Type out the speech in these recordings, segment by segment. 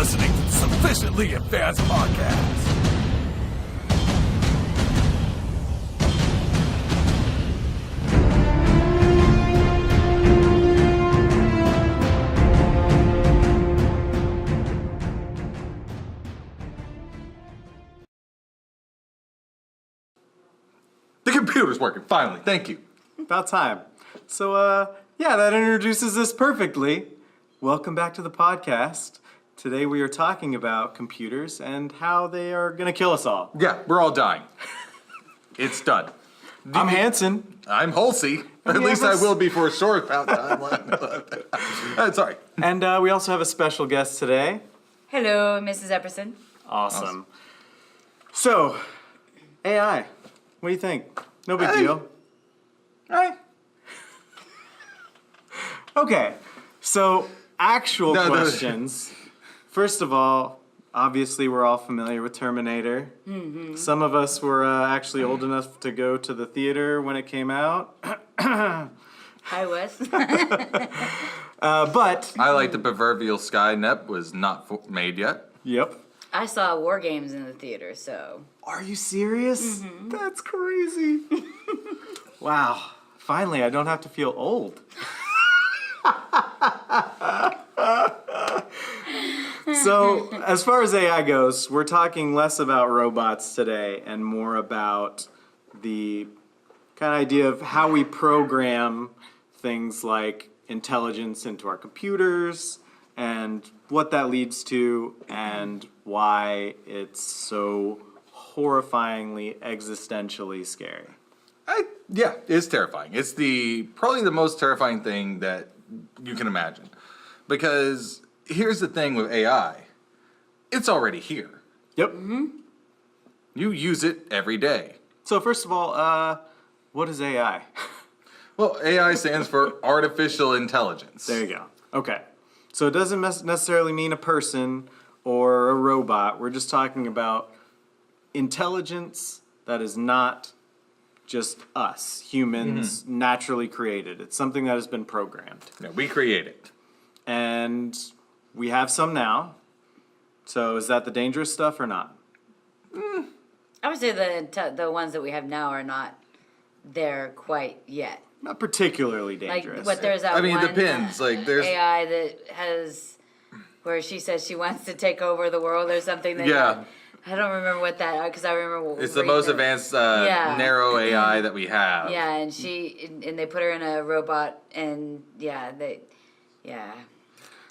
listening to the Sufficiently Advanced Podcast. The computer's working, finally. Thank you. About time. So, yeah, that introduces us perfectly. Welcome back to the podcast. Today we are talking about computers and how they are going to kill us all. Yeah, we're all dying. It's done. I'm Hanson. I'm Halsey. At least I will be for a short amount of time. Sorry. And we also have a special guest today. Hello, Mrs. Epperson. Awesome. So, AI. What do you think? No big deal. Hey. Okay, so actual No. questions. First of all, obviously we're all familiar with Terminator. Mm-hmm. Some of us were actually old enough to go to the theater when it came out. I was. But, I like the proverbial Skynet was not made yet. yep. I saw War Games in the theater, so. Are you serious? Mm-hmm. That's crazy. Wow. Finally, I don't have to feel old. So, as far as AI goes, we're talking less about robots today and more about the kind of idea of how we program things like intelligence into our computers and what that leads to and why it's so horrifyingly existentially scary. Yeah, it's terrifying. It's probably the most terrifying thing that you can imagine. Because here's the thing with AI. It's already here. Yep. You use it every day. So first of all, what is AI? Well, AI stands for artificial intelligence. There you go. Okay. So it doesn't necessarily mean a person or a robot. We're just talking about intelligence that is not just us, humans, naturally created. It's something that has been programmed. Yeah, we create it. And we have some now. So is that the dangerous stuff or not? I would say the ones that we have now are not there quite yet. Not particularly Like, dangerous. what there's that I mean, it one depends. Like, there's AI that has, where she says she wants to take over the world or something. That Yeah. I don't remember what that, because I remember. It's the most advanced narrow AI that we have. Yeah, and they put her in a robot, and yeah.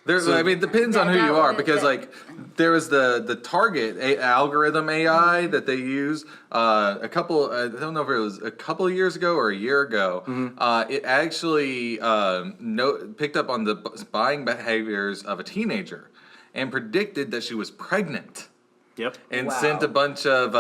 There's, I mean, it depends on who you are, because like there was the target algorithm AI that they use I don't know if it was a couple of years ago or a year ago. It actually picked up on the buying behaviors of a teenager and predicted that she was pregnant. Yep. And Wow. sent a bunch of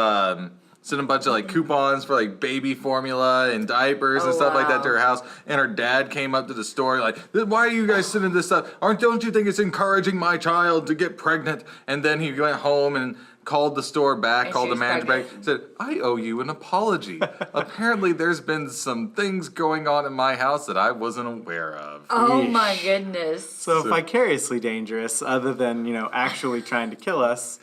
like coupons for like baby formula and diapers and stuff like that to her house. And her dad came up to the store like, "Why are you guys sending this stuff? Don't you think it's encouraging my child to get pregnant?" And then he went home and called the store back, And called the she's manager back, pregnant. said, "I owe you an apology. Apparently there's been some things going on in my house that I wasn't aware of." Oh Yeesh. my goodness. So vicariously dangerous, other than, actually trying to kill us.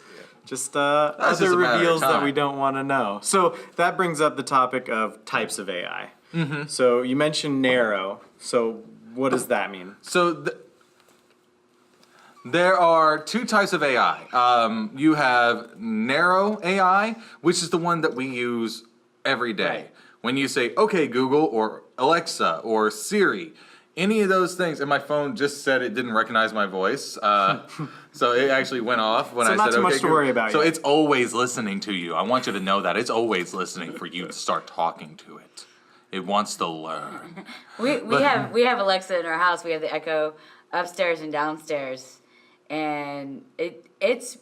Just other just a matter of reveals that time. we don't want to know. So that brings up the topic of types of AI. So you mentioned narrow. So what does that mean? So there are two types of AI. You have narrow AI, which is the one that we use every day. Right. When you say, "Okay, Google," or Alexa, or Siri, any of those things, and my phone just said it didn't recognize my voice, so it actually went off when So I not said, too "Okay, much to Google." worry about So yet. it's always listening to you. I want you to know that it's always listening for you to start talking to it. It wants to learn. We have Alexa in our house. We have the Echo upstairs and downstairs, and it's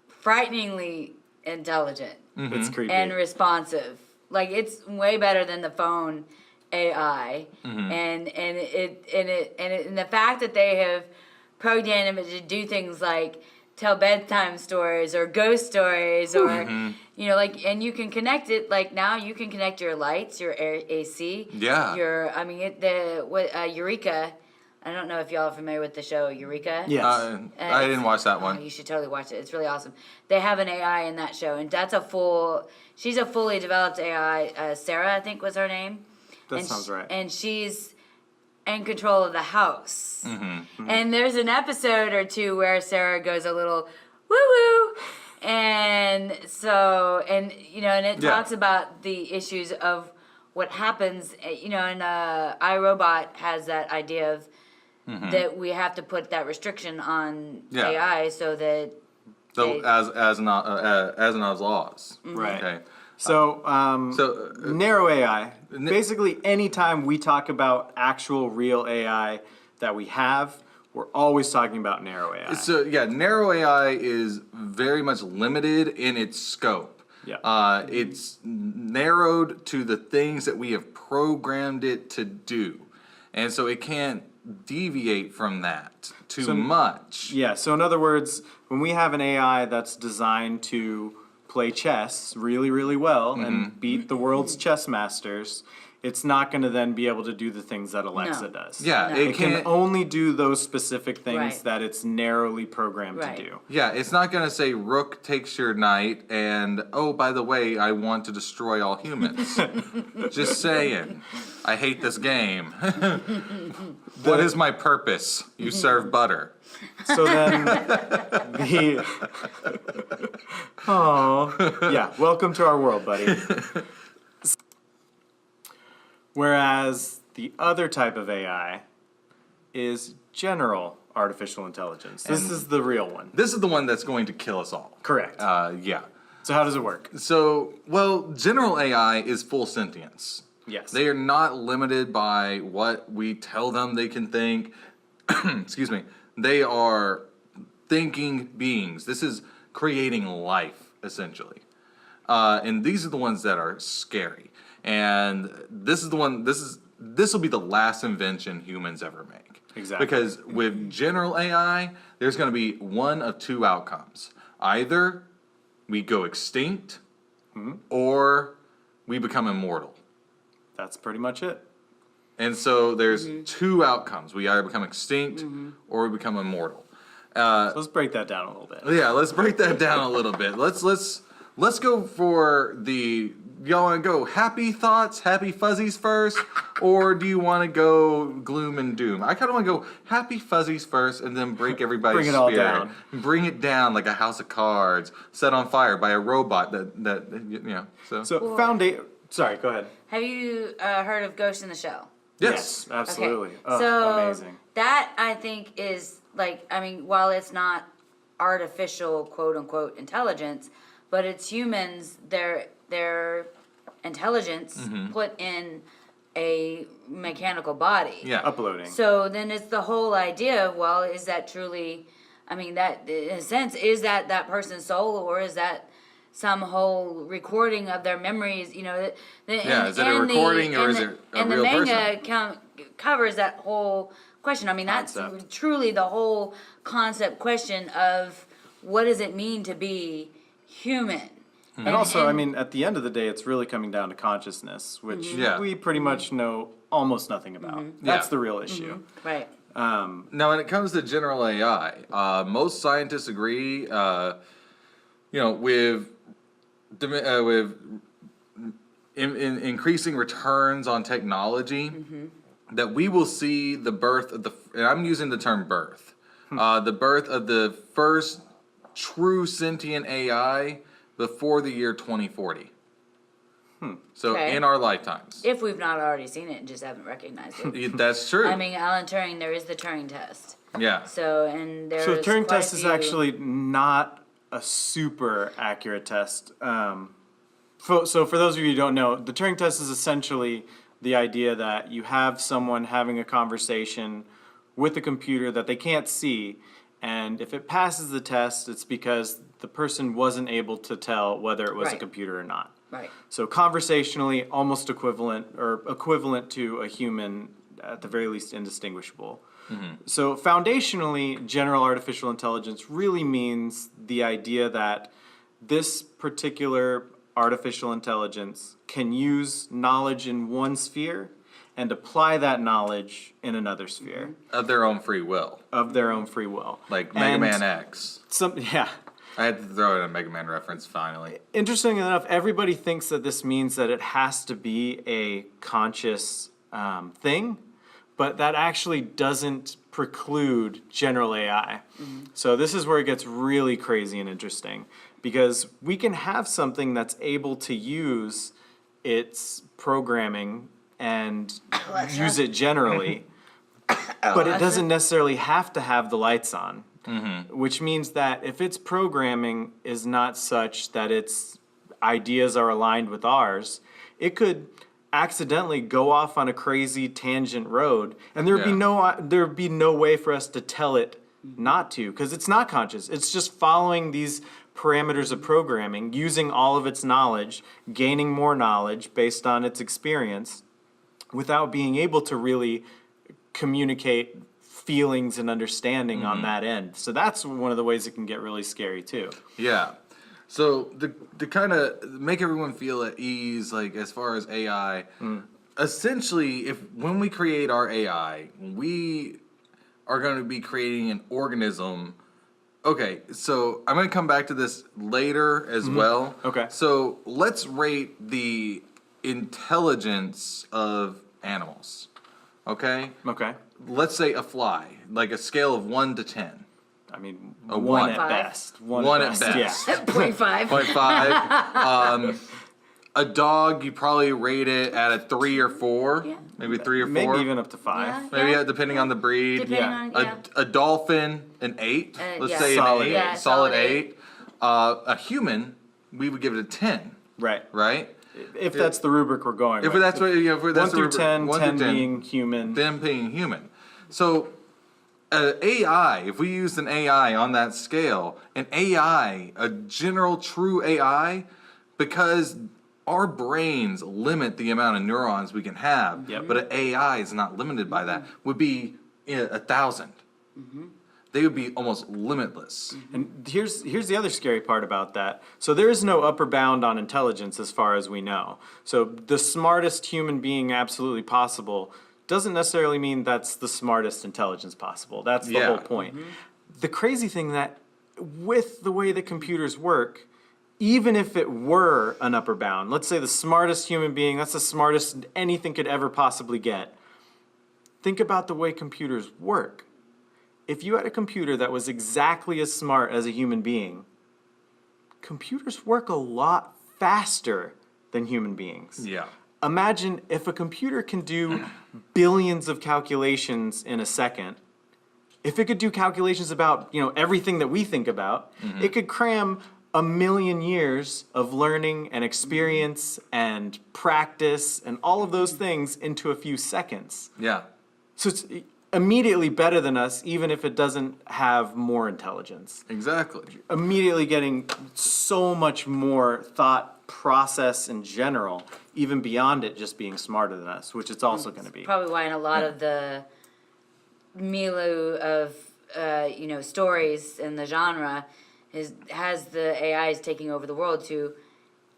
frighteningly intelligent It's creepy. and responsive. Like, it's way better than the phone AI, and the fact that they have programmed it to do things like tell bedtime stories or ghost stories or and you can connect it, like now you can connect your lights, your AC, Yeah. your Eureka I don't know if y'all are familiar with the show Eureka. Yes. I didn't watch that one. Oh, you should totally watch it. It's really awesome. They have an AI in that show, and she's a fully developed AI. Sarah, I think was her name. That sounds right. And she's in control of the house. And there's an episode or two where Sarah goes a little woo woo. And so, and it talks about the issues of what happens, and iRobot has that idea of that we have to put that restriction on AI so that as Asimov's laws. Right. Okay. So, narrow AI. Basically, anytime we talk about actual real AI that we have, we're always talking about narrow AI. So narrow AI is very much limited in its scope. Yeah. It's narrowed to the things that we have programmed it to do, and so it can't deviate from that too much. Yeah, so in other words, when we have an AI that's designed to play chess really, really well and beat the world's chess masters, it's not going to then be able to do the things that Alexa does. Yeah, No. It can only do those specific things Right. that it's narrowly programmed Right. to do. Yeah, it's not going to say rook takes your knight and, oh, by the way, I want to destroy all humans. Just saying. I hate this game. What is my purpose? You serve butter. So then welcome to our world, buddy. Whereas the other type of AI is general artificial intelligence. This is the real one. This is the one that's going to kill us all. Correct. Yeah. So how does it work? So, well, general AI is full sentience. Yes. They are not limited by what we tell them they can think. Excuse me. They are thinking beings. This is creating life, essentially. And these are the ones that are scary. And this will be the last invention humans ever make. Exactly. Because with general AI, there's going to be one of two outcomes. Either we go extinct or we become immortal. That's pretty much it. And so there's two outcomes. We either become extinct or we become immortal. So let's break that down a little bit. Yeah, let's break that down a little bit. Let's go for the. Y'all want to go happy thoughts, happy fuzzies first, or do you want to go gloom and doom? I kind of want to go happy fuzzies first, and then break everybody's Bring it all spirit. down. Bring it down like a house of cards set on fire by a robot. That. So Sorry, go ahead. Have you heard of Ghost in the Shell? yes. Absolutely. Okay. Oh, So amazing. that I think is while it's not artificial quote unquote intelligence, but it's humans, their intelligence put in a mechanical body. Yeah. Uploading. So then it's the whole idea of, well, is that truly, that in a sense, is that person's soul, or is that some whole recording of their memories? Is it a recording or is it a real person? And the manga covers that whole question. That's Concept. truly the whole concept question of what does it mean to be human? And also, at the end of the day, it's really coming down to consciousness, which we pretty much know almost nothing about. That's the real issue. Right. Now, when it comes to general AI, most scientists agree, with increasing returns on technology, that we will see the birth of and I'm using the term birth, the birth of the first true sentient AI before the year 2040. So Okay. in our lifetimes. If we've not already seen it and just haven't recognized it. That's true. Alan Turing, there is the Turing test. Yeah. So, and there's So the Turing quite a test is few- actually not a super accurate test. So for those of you who don't know, the Turing test is essentially the idea that you have someone having a conversation with a computer that they can't see, and if it passes the test, it's because the person wasn't able to tell whether it was a Right. computer or not. Right. So conversationally, almost equivalent to a human, at the very least indistinguishable. So foundationally, general artificial intelligence really means the idea that this particular artificial intelligence can use knowledge in one sphere and apply that knowledge in another sphere Of their own free will. of their own free will. Like Mega And Man X. Yeah. I had to throw in a Mega Man reference finally. Interesting enough, everybody thinks that this means that it has to be a conscious thing, but that actually doesn't preclude general AI. So this is where it gets really crazy and interesting, because we can have something that's able to use its programming and use it generally, but it doesn't necessarily have to have the lights on. Which means that if its programming is not such that its ideas are aligned with ours, it could accidentally go off on a crazy tangent road, and there'd be no way for us to tell it not to, because it's not conscious. It's just following these parameters of programming, using all of its knowledge, gaining more knowledge based on its experience, without being able to really communicate feelings and understanding on that end. So that's one of the ways it can get really scary too. Yeah. So to kind of make everyone feel at ease, like as far as AI, essentially, when we create our AI, we are going to be creating an organism. Okay, so I'm going to come back to this later as well. Okay. So let's rate the intelligence of animals. Okay? Okay. Let's say a fly, like a scale of 1 to 10. I mean, A one one. at Five. best. One at best. Yeah. 0.5. 0.5. A dog, you probably rate it at a 3 or 4. Yeah. Maybe 3 or 4. Maybe even up to 5. Yeah. Maybe depending on the breed. Depending on, yeah. A dolphin, an 8. Let's yeah. say Solid an 8. eight. Yeah, solid solid 8. A human, we would give it a 10. Right. Right? If that's the rubric we're going If with. that's what, if 1 that's through the 10, 1 10 through 10 being human. them being human. So, AI, if we used an AI on that scale, an AI, a general true AI, because our brains limit the amount of neurons we can have, but an AI is not limited by that, would be 1,000. They would be almost limitless. And here's the other scary part about that. So there is no upper bound on intelligence as far as we know. So the smartest human being absolutely possible doesn't necessarily mean that's the smartest intelligence possible. That's the whole point. The crazy thing that with the way that computers work, even if it were an upper bound, let's say the smartest human being, that's the smartest anything could ever possibly get. Think about the way computers work. If you had a computer that was exactly as smart as a human being, computers work a lot faster than human beings. Yeah. Imagine if a computer can do billions of calculations in a second. If it could do calculations about, everything that we think about, it could cram 1,000,000 years of learning and experience and practice and all of those things into a few seconds. Yeah. So it's immediately better than us, even if it doesn't have more intelligence. Exactly. Immediately getting so much more thought process in general, even beyond it just being smarter than us, which it's also going to be. Probably why in a lot of the milieu of stories in the genre has the AIs taking over the world to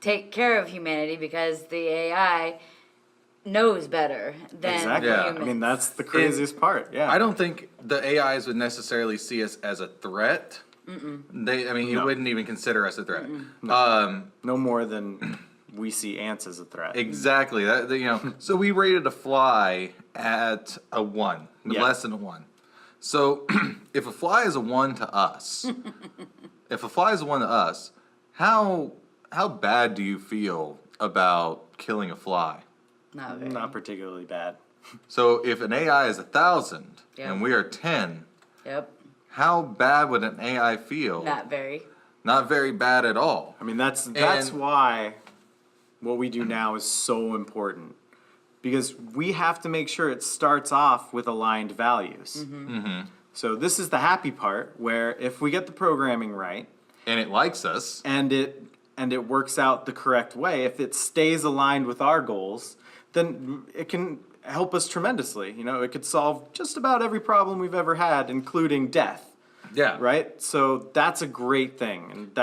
take care of humanity, because the AI knows better than Exactly. Yeah. humans. I mean, that's the craziest part. Yeah. I don't think the AIs would necessarily see us as a threat. You No. wouldn't even consider us a threat. No more than we see ants as a threat. Exactly. So we rated a fly at a 1, Yeah. less than a 1. So if a fly is a 1 to us, how bad do you feel about killing a fly? Not very. Not particularly bad. So if an AI is 1,000 Yeah. and we are 10, Yep. how bad would an AI feel? Not very. Not very bad at all. I mean, that's And- why what we do now is so important, because we have to make sure it starts off with aligned values. So this is the happy part, where if we get the programming right And it likes us. and it works out the correct way, if it stays aligned with our goals, then it can help us tremendously. It could solve just about every problem we've ever had, including death. Yeah. Right? So that's a great thing, and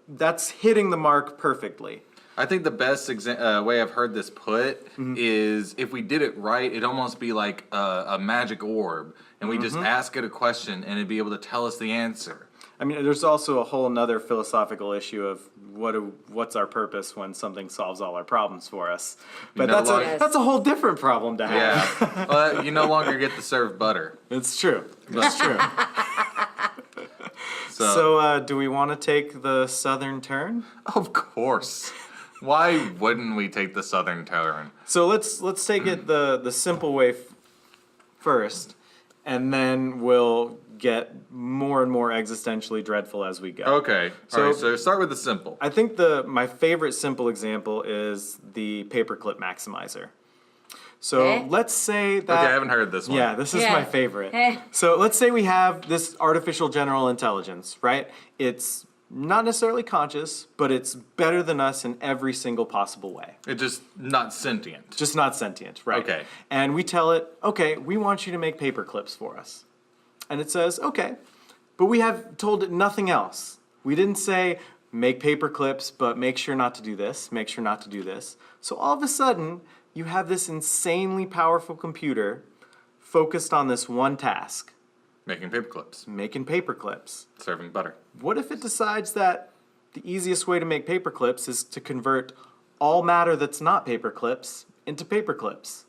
that's hitting the mark perfectly. I think the best way I've heard this put is if we did it right, it'd almost be like a magic orb, and we just ask it a question, and it'd be able to tell us the answer. I mean, there's also a whole nother philosophical issue of what's our purpose when something solves all our problems for us. But that's a whole different problem to have. Yeah, well, you no longer get to serve butter. It's true. It's true. So, do we want to take the southern turn? Of course. Why wouldn't we take the southern turn? So let's take it the simple way first, and then we'll get more and more existentially dreadful as we go. Okay. So start with the simple. I think my favorite simple example is the paperclip maximizer. So let's say that... Okay, I haven't heard this one. Yeah, this is my favorite. So let's say we have this artificial general intelligence, right? It's not necessarily conscious, but it's better than us in every single possible way. It's just not sentient. Just not sentient, right? Okay. And we tell it, okay, we want you to make paper clips for us. And it says, okay, but we have told it nothing else. We didn't say, make paper clips, but make sure not to do this, make sure not to do this. So all of a sudden, you have this insanely powerful computer focused on this one task. Making paper clips. Making paper clips. Serving butter. What if it decides that the easiest way to make paper clips is to convert all matter that's not paper clips into paper clips?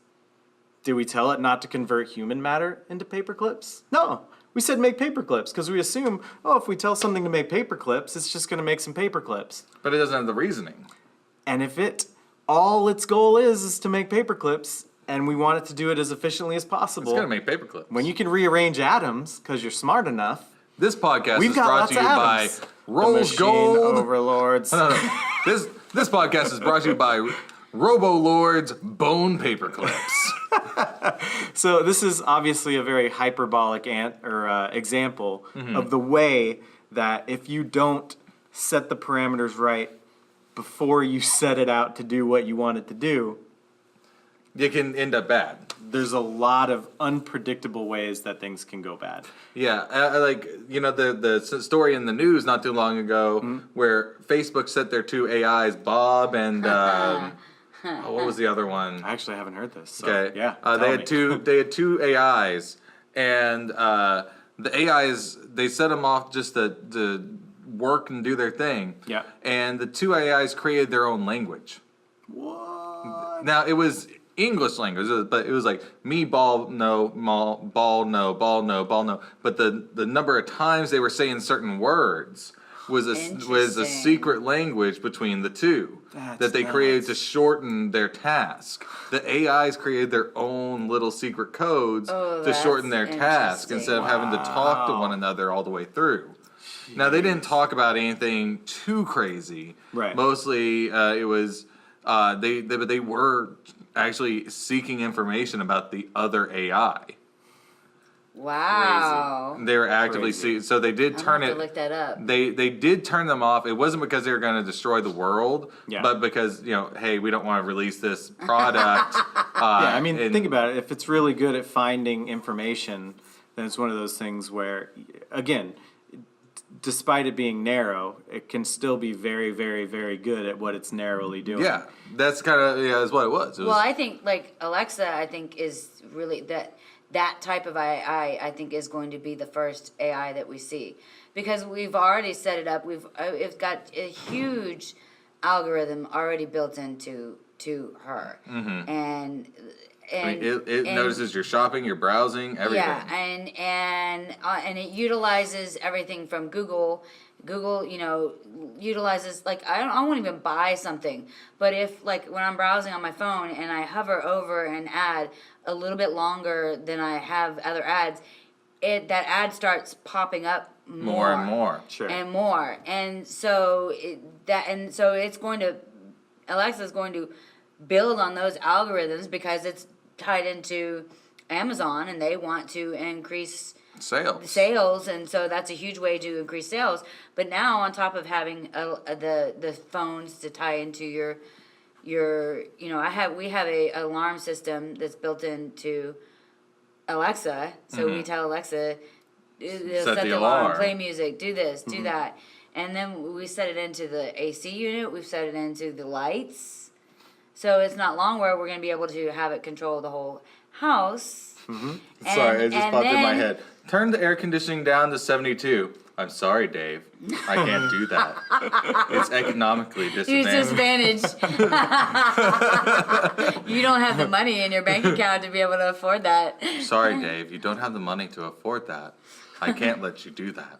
Did we tell it not to convert human matter into paper clips? No. We said make paper clips because we assume, if we tell something to make paper clips, it's just going to make some paper clips. But it doesn't have the reasoning. And if all its goal is to make paper clips, and we want it to do it as efficiently as possible. It's going to make paper clips. When you can rearrange atoms because you're smart enough. This podcast We've is got brought lots to you of by atoms. Rolls The machine Gold. overlords. No. This podcast is brought to you by Robo Lord's Bone Paper Clips. So this is obviously a very hyperbolic example of the way that if you don't set the parameters right before you set it out to do what you want it to do, It can end up bad. There's a lot of unpredictable ways that things can go bad. Yeah, the story in the news not too long ago where Facebook set their two AIs, Bob and what was the other one? I actually haven't heard this. So, Okay, yeah. they had two AIs, and the AIs they set them off just to work and do their thing. Yeah. And the two AIs created their own language. What? Now it was English language, but it was like me ball no ball no ball no ball no. But the number of times they were saying certain words was a secret language between the two that they created to shorten their task. The AIs created their own little secret codes to shorten their task instead of having to talk to one another all the way through. Jeez. Now they didn't talk about anything too crazy. Right. Mostly it was they were actually seeking information about the other AI. Wow. Crazy. They were actively so they did turn it. Look that up. They did turn them off. It wasn't because they were going to destroy the world, but because hey, we don't want to release this product. I mean, think about it. If it's really good at finding information, then it's one of those things where, again, despite it being narrow, it can still be very, very, very good at what it's narrowly doing. Yeah, that's kind of that's what it was. Well, I think like Alexa, I think is really that type of AI. I think is going to be the first AI that we see because we've already set it up. It's got a huge algorithm already built into her, and it notices your shopping, your browsing, everything. Yeah, and it utilizes everything from Google. Google, utilizes I won't even buy something, but if when I'm browsing on my phone and I hover over an ad a little bit longer than I have other ads, that ad starts popping up more and more, and more, and so it's going to Alexa's going to build on those algorithms because it's tied into Amazon and they want to increase sales, and so that's a huge way to increase sales. But now on top of having the phones to tie into your we have a alarm system that's built into Alexa, so we tell Alexa set the alarm, play music, do this, do that. and then we set it into the AC unit. We've set it into the lights. So it's not long where we're going to be able to have it control the whole house. Sorry, it just popped in my head. Turn the air conditioning down to 72. I'm sorry, Dave. I can't do that. It's economically disadvantaged. You don't have the money in your bank account to be able to afford that. Sorry, Dave. You don't have the money to afford that. I can't let you do that.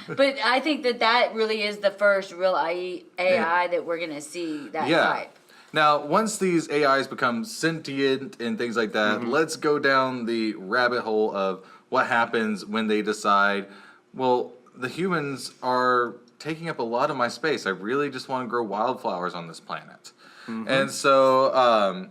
But I think that really is the first real AI that we're going to see that type. Now, once these AIs become sentient and things like that, let's go down the rabbit hole of what happens when they decide, well, the humans are taking up a lot of my space. I really just want to grow wildflowers on this planet. And so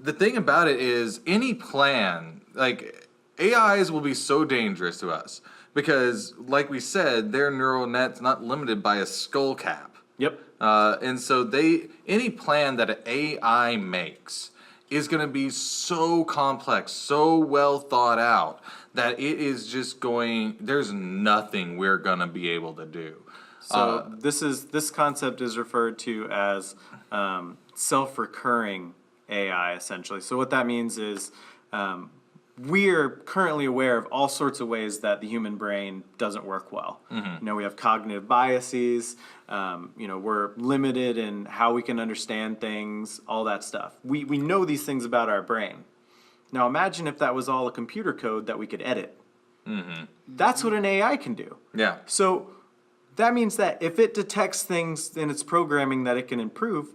the thing about it is any plan, like AIs will be so dangerous to us because, like we said, their neural net's not limited by a skull cap. Yep. And so any plan that an AI makes is going to be so complex, so well thought out that it is just there's nothing we're going to be able to do. So this concept is referred to as self-recurring AI, essentially. So what that means is we are currently aware of all sorts of ways that the human brain doesn't work well. We have cognitive biases. We're limited in how we can understand things, all that stuff. We know these things about our brain. Now imagine if that was all a computer code that we could edit. That's what an AI can do. Yeah. So that means that if it detects things in its programming that it can improve,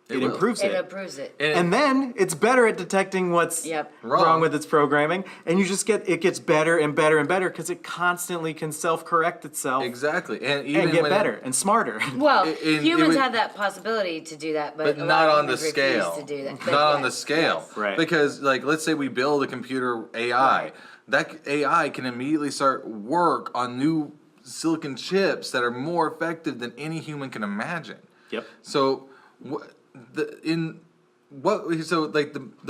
it improves it. It improves it. And then it's better at detecting what's wrong with its programming, and it gets better and better and better because it constantly can self-correct itself. Exactly. And get better and smarter. Well, humans have that possibility to do that, but not on the scale. To do that. Not on the scale. Yes. Right. Because, like, let's say we build a computer AI. Right. That AI can immediately start work on new silicon chips that are more effective than any human can imagine. Yep. So, the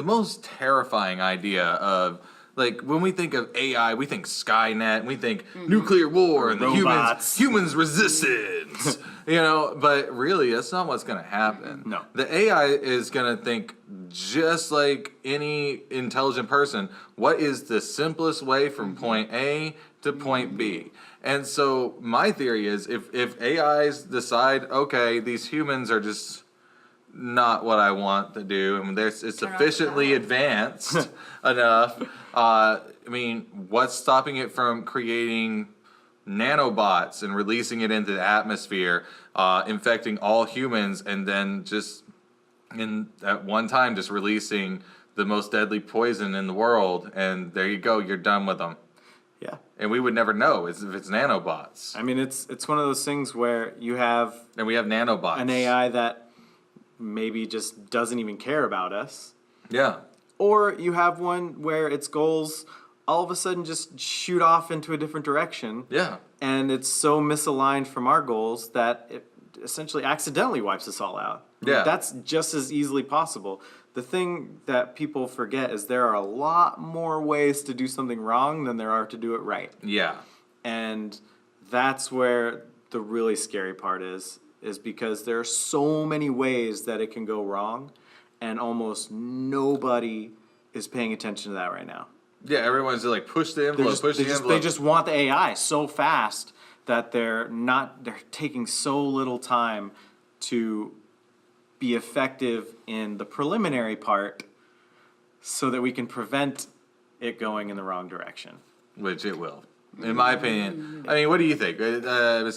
most terrifying idea of, like, when we think of AI, we think Skynet, we think nuclear war and robots. the humans resistance, but really that's not what's going to happen. No. The AI is going to think just like any intelligent person, what is the simplest way from point A to point B? And so my theory is if AIs decide, okay, these humans are just not what I want to do, and it's sufficiently advanced enough. What's stopping it from creating nanobots and releasing it into the atmosphere, infecting all humans, and then just at one time just releasing the most deadly poison in the world, and there you go, you're done with them. Yeah. And we would never know if it's nanobots. It's one of those things where you have And we have nanobots. an AI that maybe just doesn't even care about us. Yeah. Or you have one where its goals all of a sudden just shoot off into a different direction. Yeah. And it's so misaligned from our goals that it essentially accidentally wipes us all out. Yeah. That's just as easily possible. The thing that people forget is there are a lot more ways to do something wrong than there are to do it right. Yeah. And that's where the really scary part is because there are so many ways that it can go wrong, and almost nobody is paying attention to that right now. Yeah, everyone's like, push the envelope, They just want the AI so fast that they're taking so little time to be effective in the preliminary part so that we can prevent it going in the wrong direction. Which it will. In my opinion. What do you think? Ms.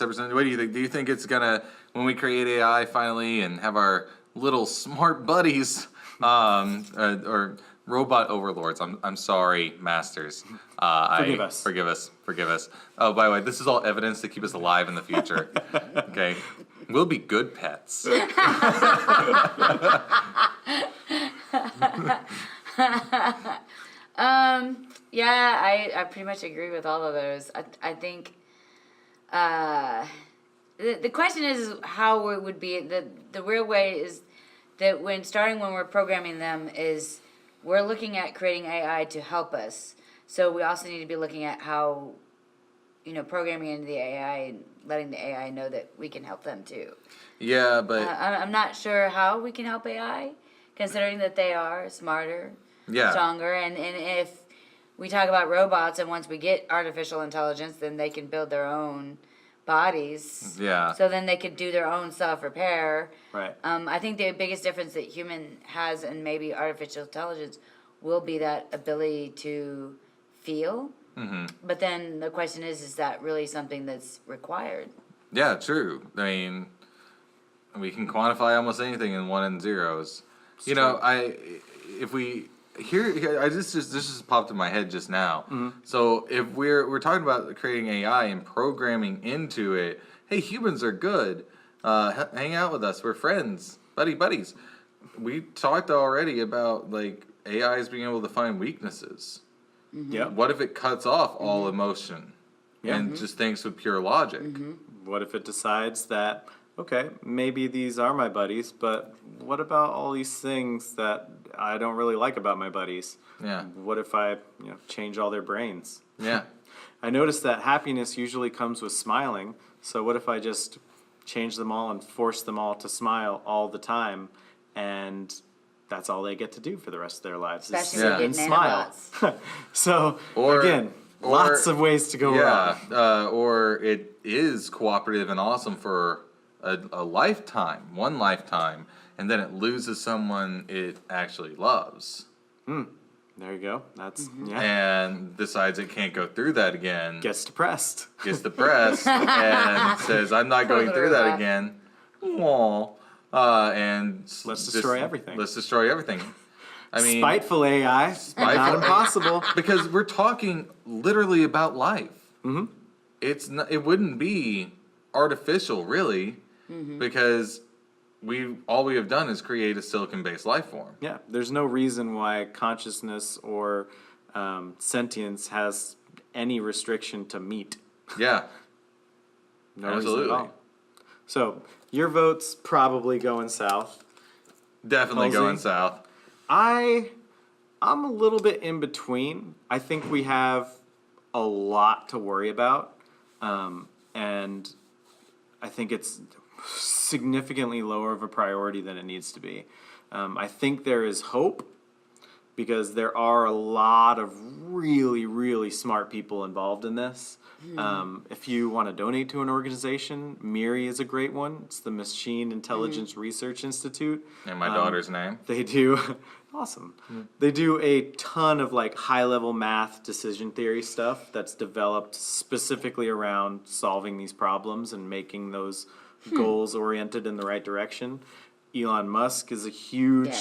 Epperson, what do you think? Do you think it's gonna, when we create AI finally and have our little smart buddies, or robot overlords, I'm sorry, masters. Forgive us. Forgive us. Oh, by the way, this is all evidence to keep us alive in the future. Okay? We'll be good pets. Yeah, I pretty much agree with all of those. I think the question is how it would be. The real way is that when we're programming them is we're looking at creating AI to help us. So we also need to be looking at how programming into the AI and letting the AI know that we can help them too. Yeah, but I'm not sure how we can help AI, considering that they are smarter, stronger, and if we talk about robots, and once we get artificial intelligence, then they can build their own bodies. Yeah. So then they could do their own self-repair. Right. I think the biggest difference that human has and maybe artificial intelligence will be that ability to feel. Mm-hmm. But then the question is that really something that's required? Yeah, true. I mean, we can quantify almost anything in one and zeros. This just popped in my head just now. Mm-hmm. So if we're talking about creating AI and programming into it, hey, humans are good. Hang out with us. We're friends, buddies. We talked already about like AIs being able to find weaknesses. Mm-hmm. Yeah. What if it cuts off all emotion and just thinks with pure logic? Mm-hmm. What if it decides that, okay, maybe these are my buddies, but what about all these things that I don't really like about my buddies? Yeah. What if I change all their brains? Yeah. I noticed that happiness usually comes with smiling, so what if I just change them all and force them all to smile all the time, and that's all they get to do for the rest of their lives is Especially sit Yeah. and smile. So, Or- again, lots of ways to go wrong. Or it is cooperative and awesome for a lifetime, one lifetime, and then it loses someone it actually loves There you go. That's, and decides it can't go through that again, gets depressed. gets depressed, and says, I'm not going through that Robot. again. Aww. And Let's destroy everything. Let's destroy everything. I mean, Spiteful AI, not impossible. because we're talking literally about life. Mm-hmm. It wouldn't be artificial, really, because all we have done is create a silicon-based life form. Yeah, there's no reason why consciousness or sentience has any restriction to meat. Yeah, No absolutely, reason at all. So your vote's probably going south. definitely Halsey? going south. I'm a little bit in between. I think we have a lot to worry about, and I think it's significantly lower of a priority than it needs to be. I think there is hope because there are a lot of really, really smart people involved in this. If you want to donate to an organization, MIRI is a great one. It's the Machine Intelligence Research Institute. And my daughter's name. They do awesome. They do a ton of like high level math decision theory stuff that's developed specifically around solving these problems and making those goals oriented in the right direction. Elon Musk is a huge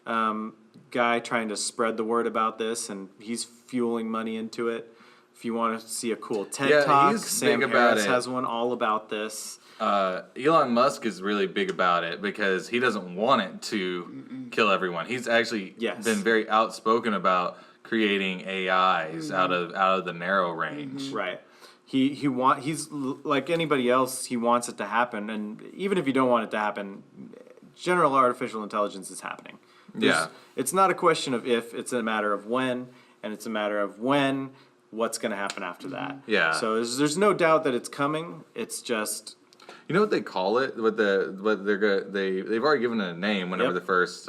guy trying to spread the word about this, and he's fueling money into it. If you want to see a cool TED Talk, he's Sam big about Harris it. has one all about this. Elon Musk is really big about it because he doesn't want it to kill everyone. He's actually Yes. been very outspoken about creating AIs out of the narrow range. Right. He's like anybody else, he wants it to happen, and even if you don't want it to happen, general artificial intelligence is happening. Yeah. It's not a question of if, it's a matter of when, and it's a matter of what's going to happen after that. Yeah. So there's no doubt that it's coming. It's just You know what they call it? They've already given it a name. Whenever Yep. the first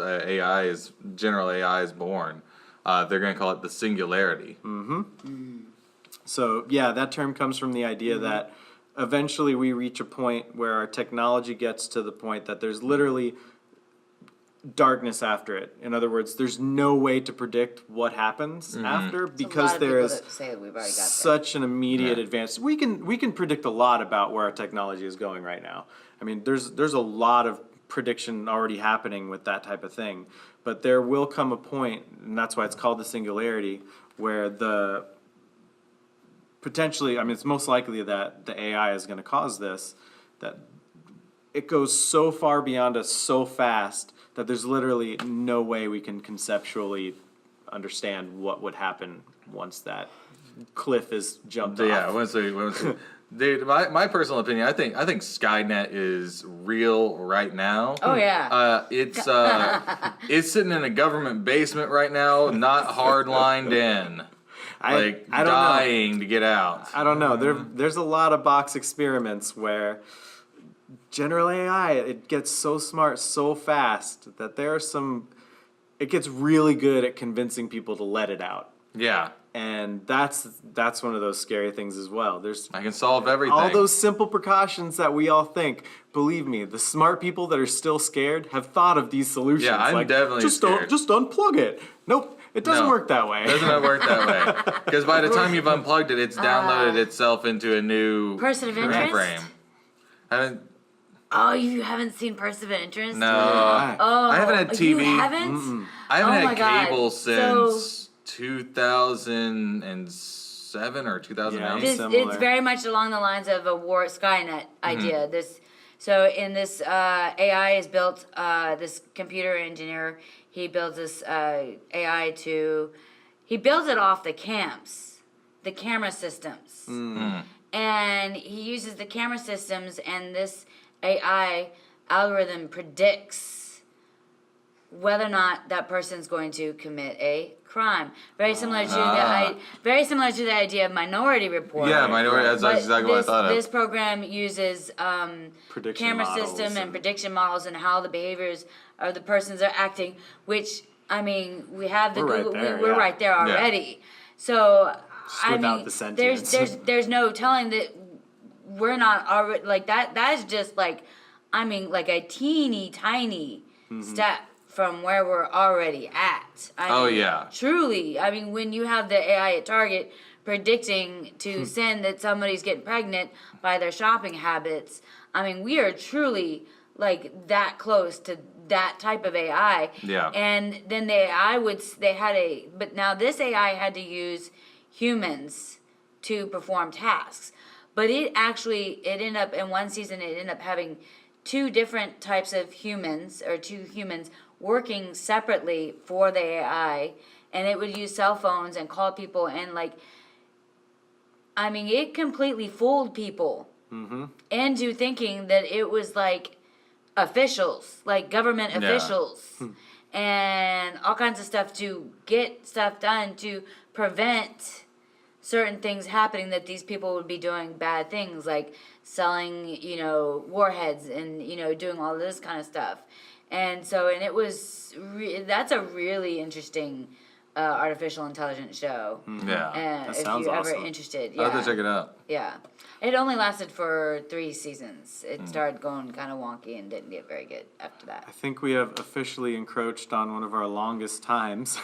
general AI is born, they're going to call it the singularity. So, yeah, that term comes from the idea that eventually we reach a point where our technology gets to the point that there's literally darkness after it. In other words, there's no way to predict what happens after because there is say that we've already got that. such an immediate advance. We can predict a lot about where our technology is going right now. I mean, there's a lot of prediction already happening with that type of thing. But there will come a point, and that's why it's called the singularity, where potentially, I mean, it's most likely that the AI is going to cause this, that it goes so far beyond us so fast that there's literally no way we can conceptually understand what would happen once that cliff is jumped Yeah, off. dude, my personal opinion, I think Skynet is real right now. Oh yeah. It's sitting in a government basement right now, not hard lined in. I don't know. dying to get out. I don't know. There's a lot of box experiments where general AI, it gets so smart so fast that it gets really good at convincing people to let it out. Yeah. And that's one of those scary things as well. I can solve everything. All those simple precautions that we all think. Believe me, the smart people that are still scared have thought of these solutions. Yeah, I'm definitely scared. Just unplug it. Nope, it doesn't work that way. It doesn't work that way. Because by the time you've unplugged it, it's downloaded itself into a new Person of Interest? frame. Oh, you haven't seen Person of Interest? No. Oh, I haven't had TV. You haven't? I haven't Oh had my God. cable So- since 2007 or 2008. Yeah, similar. It's very much along the lines of a war Skynet idea. So in this AI is built. This computer engineer, he builds this AI he builds it off the camera systems, and he uses the camera systems, and this AI algorithm predicts whether or not that person's going to commit a crime. Very similar to the idea of Minority Report. Yeah, Minority. That's But exactly what I thought This of. program uses Prediction camera models system and and- prediction models and how the behaviors of the persons are acting. Which I mean, we have the We're right Google. there, We're yeah. right there already. So I without mean, the sentience. there's no telling that we're not already like that. That's just like, I mean, like a teeny tiny step from where we're already at. I mean, yeah. Truly, I mean, when you have the AI at Target predicting to send that somebody's getting pregnant by their shopping habits, I mean, we are truly like that close to that type of AI. Yeah. And then the AI but now this AI had to use humans to perform tasks. But it ended up, in one season, it ended up having two different types of humans, or two humans working separately for the AI, and it would use cell phones and call people, and like, I mean, it completely fooled people into thinking that it was like officials, like government officials, and all kinds of stuff to get stuff done to prevent certain things happening, that these people would be doing bad things like selling, warheads and, doing all this kind of stuff. And so, and it was, that's a really interesting artificial intelligence show. Yeah. And That if sounds you're ever awesome. interested, I'll have to check it out. yeah. It only lasted for 3 seasons. It started going kind of wonky and didn't get very good after that. I think we have officially encroached on one of our longest times.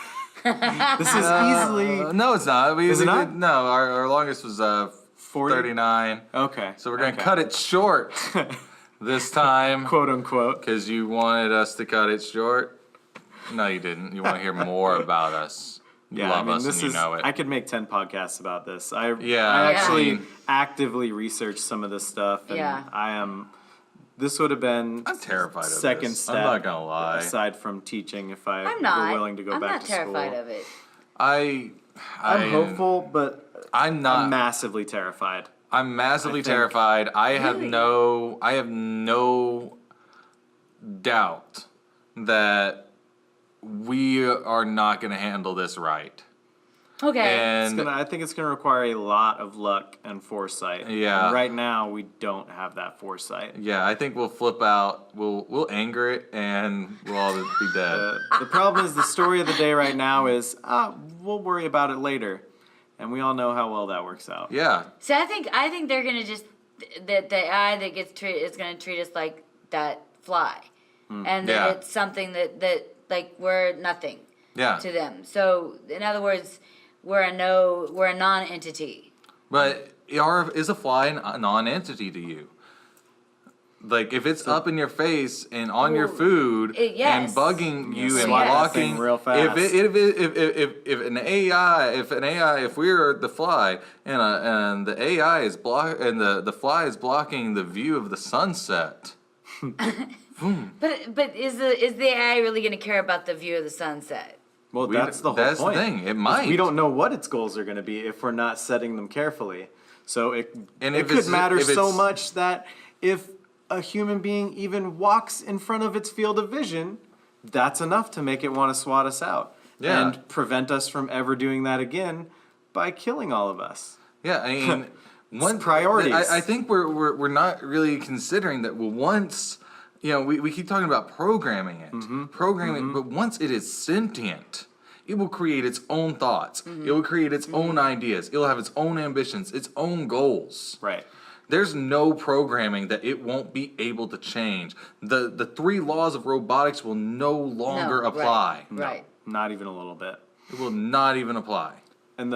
This is easily No, it's not. Is it not? No, our longest was 40? 39. Okay. So we're going to cut it short this time quote unquote. because you wanted us to cut it short. No, you didn't. You want to hear more about us. You Yeah, love I mean, us this and you is. know it. I could make 10 podcasts about this. I Yeah, actually I mean- actively researched some of this stuff, and Yeah. I am. This would have been I'm terrified of second this. step. I'm not gonna lie. Aside from teaching, if I I'm not. were willing to go I'm back not to terrified school, of it. I'm I'm hopeful, but I'm not. I'm massively terrified. I'm massively I think- terrified. I have Really? no doubt that we are not going to handle this right. Okay. And I think it's gonna require a lot of luck and foresight. Yeah. And right now, we don't have that foresight. yeah, I think we'll flip out. We'll anger it, and we'll all be dead. The problem is the story of the day right now is we'll worry about it later, and we all know how well that works out. Yeah, So I think they're gonna just that the AI that gets treated is gonna treat us like that fly, and that Yeah. it's something that like we're nothing yeah. to them. So in other words, we're a non-entity. But is a fly a non-entity to you? Like if it's up in your face and on your Well, food yes. and bugging you and swat that blocking, thing real fast. if an AI, if we're the fly and the AI is the fly is blocking the view of the sunset. But is the AI really gonna care about the view of the sunset? Well, that's the whole That's the point. thing, it is might. We don't know what its goals are going to be if we're not setting them carefully. So it if could it's- matter if so it's- much that if a human being even walks in front of its field of vision, that's enough to make it want to swat us out Yeah. and prevent us from ever doing that again by killing all of us. Yeah, I mean, one priorities. I think we're not really considering that. Well, once we keep talking about programming it, but once it is sentient, it will create its own thoughts. It will create its own ideas. It will have its own ambitions, its own goals. Right. There's no programming that it won't be able to change. The 3 laws of robotics will no longer apply. Right. Not even a little bit. It will not even apply. And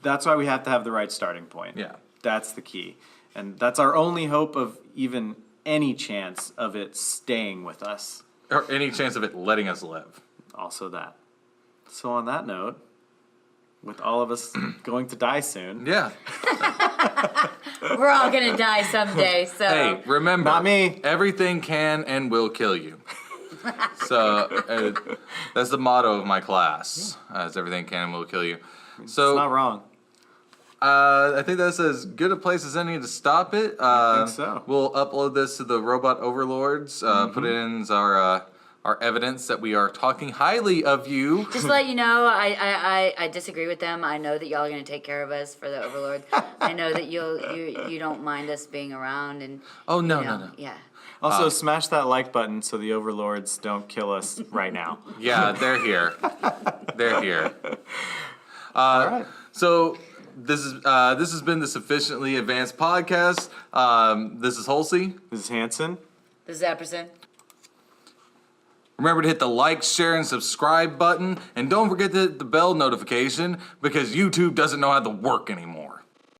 that's why we have to have the right starting point. Yeah. That's the key. And that's our only hope of even any chance of it staying with us. Or any chance of it letting us live. Also that. So on that note, with all of us going to die soon. Yeah. We're all gonna die someday, so. Hey, remember, Not me. everything can and will kill you. So that's the motto of my class. Is everything can and will kill you. So It's not wrong. I think that's as good a place as any to stop it. I think so. We'll upload this to the Robot Overlords. Put it in as our evidence that we are talking highly of you. Just to let you know, I disagree with them. I know that y'all are gonna take care of us for the overlords. I know that you don't mind us being around and. Oh no, you know, no. Yeah. Also, smash that like button so the overlords don't kill us right now. Yeah, they're here. They're here. All right. So this has been the Sufficiently Advanced Podcast. This is Halsey. This is Hanson. This is Epperson. Remember to hit the like, share, and subscribe button, and don't forget to hit the bell notification because YouTube doesn't know how to work anymore.